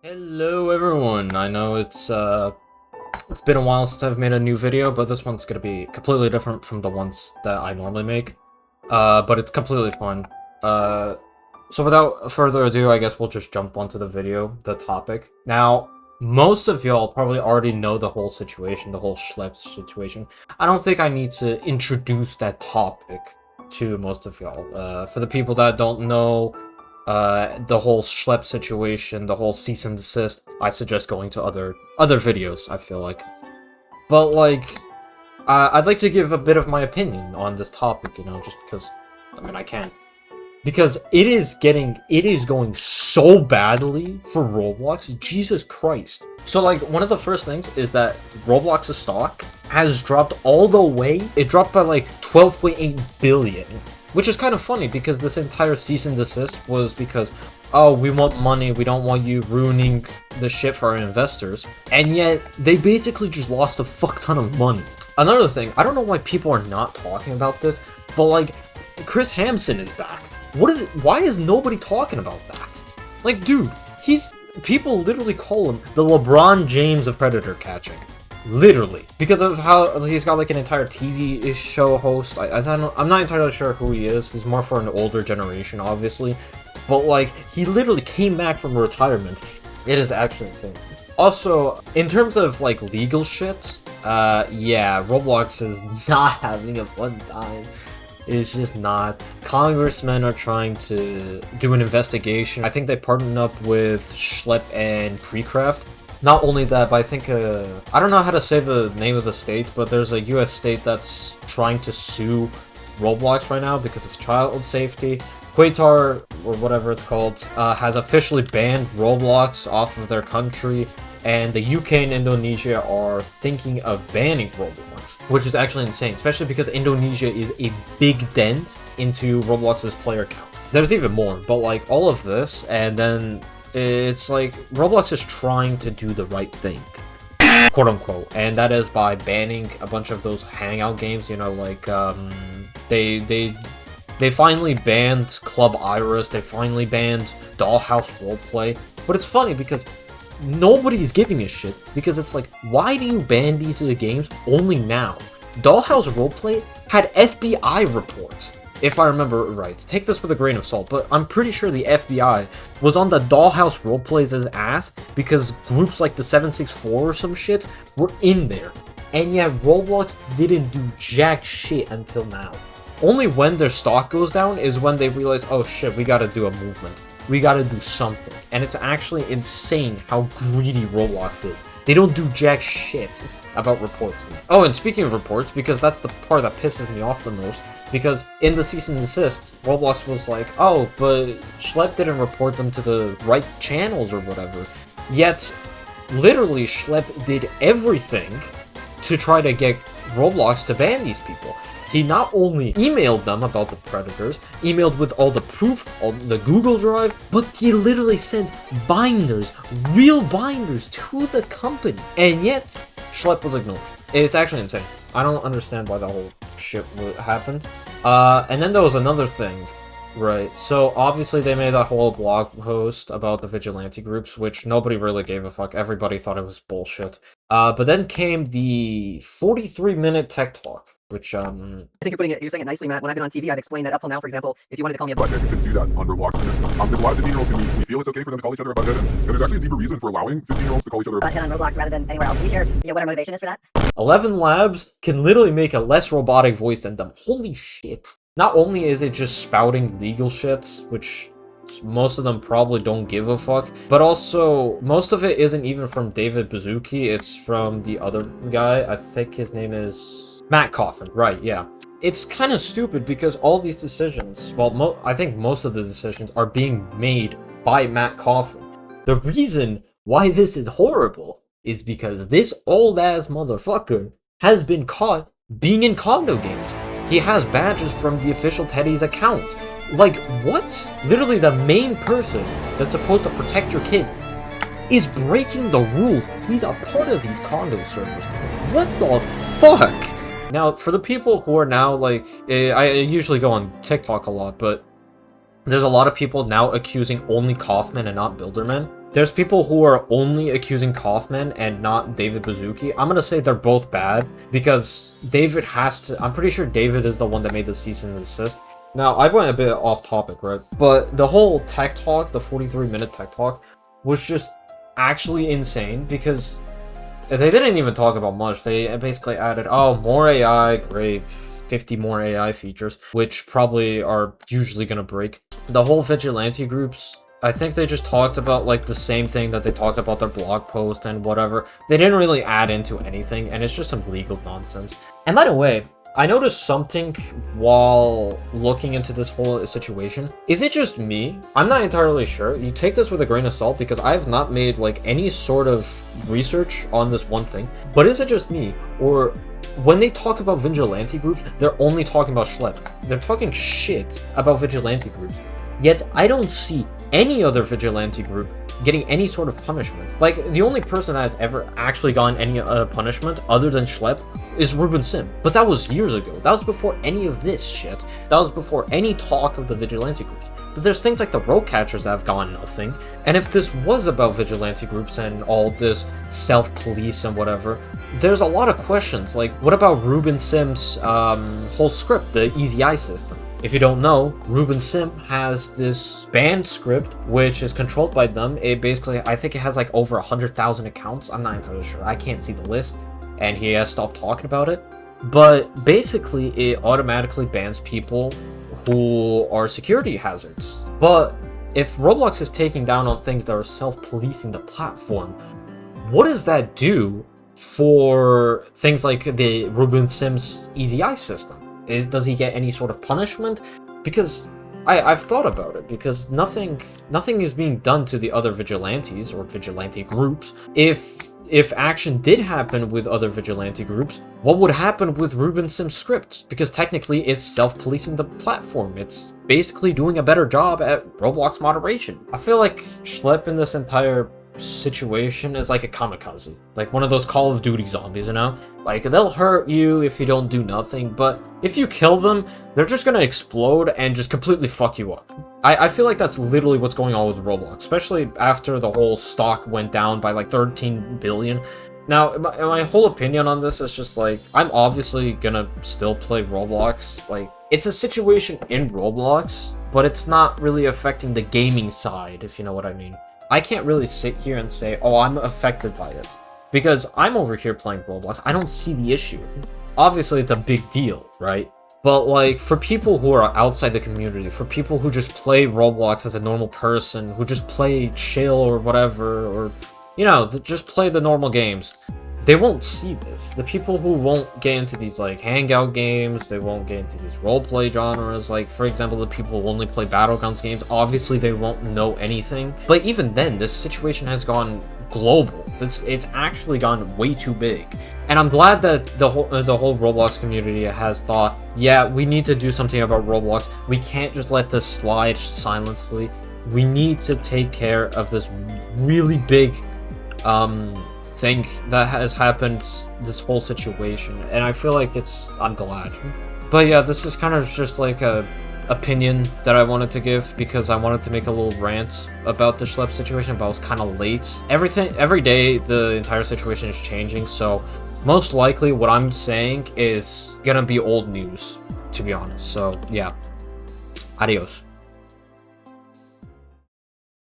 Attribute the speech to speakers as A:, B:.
A: Hello everyone, I know it's been a while since I've made a new video, but this one's gonna be completely different from the ones that I normally make. But it's completely fun. So without further ado, I guess we'll just jump onto the video, the topic. Now, most of y'all probably already know the whole situation, the whole Schlep situation. I don't think I need to introduce that topic to most of y'all. For the people that don't know, the whole Schlep situation, the whole cease and desist, I suggest going to other videos, I feel like. But, like, I'd like to give a bit of my opinion on this topic, you know, just because, I mean, I can. Because it is going so badly for Roblox, Jesus Christ. So, like, one of the first things is that Roblox's stock has dropped all the way. It dropped by, like, 12.8 billion. Which is kind of funny, because this entire cease and desist was because, oh, we want money, we don't want you ruining the shit for our investors. And yet, they basically just lost a fuck ton of money. Another thing, I don't know why people are not talking about this, but like, Chris Hampson is back. Why is nobody talking about that? Like, dude, people literally call him the LeBron James of predator catching. Literally, because of how he's got like an entire TV show host. I'm not entirely sure who he is. He's more for an older generation, obviously, but like he literally came back from retirement. It is actually insane. Also, in terms of like legal shit, yeah, Roblox is not having a fun time. It's just not. Congressmen are trying to do an investigation. I think they partnered up with Schlep and Creecraft. Not only that, but I think, I don't know how to say the name of the state, but there's a US state that's trying to sue Roblox right now because of child safety. Qatar, or whatever it's called, has officially banned Roblox off of their country, and the UK and Indonesia are thinking of banning Roblox, which is actually insane, especially because Indonesia is a big dent into Roblox's player count. There's even more, but like all of this, and then it's like Roblox is trying to do the right thing, quote unquote, and that is by banning a bunch of those hangout games. You know, like they finally banned Club Iris, they finally banned Dollhouse Roleplay. But it's funny because nobody's giving a shit, because it's like, why do you ban these games only now? Dollhouse Roleplay had FBI reports, if I remember right. Take this with a grain of salt, but I'm pretty sure the FBI was on the Dollhouse Roleplay's ass because groups like the 764 or some shit were in there. And yet Roblox didn't do jack shit until now. Only when their stock goes down is when they realize, oh shit, we gotta do a movement. We gotta do something. And it's actually insane how greedy Roblox is. They don't do jack shit about reports. Oh, and speaking of reports, because that's the part that pisses me off the most, because in the cease and desist, Roblox was like, oh, but Schlep didn't report them to the right channels or whatever. Yet, literally, Schlep did everything to try to get Roblox to ban these people. He not only emailed them about the predators, emailed with all the proof on the Google Drive, but he literally sent binders, real binders, to the company. And yet, Schlep was ignored. It's actually insane. I don't understand why that whole shit happened. And then there was another thing, right? So obviously they made that whole blog post about the vigilante groups, which nobody really gave a fuck. Everybody thought it was bullshit. But then came the 43-minute tech talk, which
B: I think you're saying it nicely, Matt. When I've been on TV, I've explained that up till now, for example, if you wanted to call me a
C: But you can do that on Roblox. There's a lot of 15-year-olds who we feel it's okay for them to call each other a butthead, and there's actually a deeper reason for allowing 15-year-olds to call each other a
B: butthead on Roblox rather than anywhere else. Can you share, what our motivation is for that?
A: 11 Labs can literally make a less robotic voice than them. Holy shit. Not only is it just spouting legal shit, which most of them probably don't give a fuck, but also most of it isn't even from David Baszucki, it's from the other guy. I think his name is Matt Coffin, right? Yeah. It's kind of stupid because all these decisions, well, I think most of the decisions are being made by Matt Coffin. The reason why this is horrible is because this old-ass motherfucker has been caught being in condo games. He has badges from the official Teddy's account. Like, what? Literally the main person that's supposed to protect your kids is breaking the rules. He's a part of these condo servers. What the fuck? Now, for the people who are now, like, I usually go on TikTok a lot, but there's a lot of people now accusing only Kaufman and not Builderman. there's people who are only accusing Kaufman and not David Bazuki. I'm gonna say they're both bad because David has to. I'm pretty sure David is the one that made the cease and desist. Now, I went a bit off topic, right? But the whole tech talk, the 43-minute tech talk, was just actually insane because they didn't even talk about much. They basically added, oh, more AI, great, 50 more AI features, which probably are usually gonna break. The whole vigilante groups, I think they just talked about like the same thing that they talked about their blog post and whatever. They didn't really add into anything, and it's just some legal nonsense. And by the way, I noticed something while looking into this whole situation. Is it just me? I'm not entirely sure. You take this with a grain of salt because I have not made like any sort of research on this one thing. But is it just me? Or when they talk about vigilante groups, they're only talking about Schlep. They're talking shit about vigilante groups. Yet I don't see any other vigilante group getting any sort of punishment. Like, the only person that has ever actually gotten any punishment other than Schlep is Ruben Sim. But that was years ago. That was before any of this shit. That was before any talk of the vigilante groups. But there's things like the road catchers that have gotten nothing. And if this was about vigilante groups and all this self-police and whatever, there's a lot of questions. Like, what about Ruben Sim's whole script, the Easy Eye system? If you don't know, Ruben Sim has this banned script, which is controlled by them. It basically, I think it has like over 100,000 accounts. I'm not entirely sure. I can't see the list, and he has stopped talking about it. But basically, it automatically bans people who are security hazards. But if Roblox is taking down on things that are self-policing the platform, what does that do for things like the Ruben Sim's Easy Eye system? Does he get any sort of punishment? Because I've thought about it, because nothing is being done to the other vigilantes or vigilante groups. If action did happen with other vigilante groups, what would happen with Ruben Sim's script? Because technically it's self-policing the platform. It's basically doing a better job at Roblox moderation. I feel like Schlep in this entire situation is like a kamikaze, like one of those Call of Duty zombies, you know? Like, they'll hurt you if you don't do nothing, but if you kill them, they're just gonna explode and just completely fuck you up. I feel like that's literally what's going on with Roblox, especially after the whole stock went down by like 13 billion. Now, my whole opinion on this is just like, I'm obviously gonna still play Roblox. Like, it's a situation in Roblox, but it's not really affecting the gaming side, if you know what I mean. I can't really sit here and say, oh, I'm affected by it, because I'm over here playing Roblox. I don't see the issue. Obviously, it's a big deal, right? But, like, for people who are outside the community, for people who just play Roblox as a normal person, who just play chill or whatever, or, you know, just play the normal games, they won't see this. The people who won't get into these, like, hangout games, they won't get into these roleplay genres, like, for example, the people who only play Battlegrounds games, obviously they won't know anything. But even then, this situation has gone global. It's actually gone way too big. And I'm glad that the whole Roblox community has thought, yeah, we need to do something about Roblox. We can't just let this slide silently. We need to take care of this really big thing that has happened, this whole situation. And I feel like I'm glad. But yeah, this is kind of just like a opinion that I wanted to give because I wanted to make a little rant about the Schlep situation, but I was kind of late. Every day, the entire situation is changing, so most likely what I'm saying is gonna be old news, to be honest. So yeah, adios.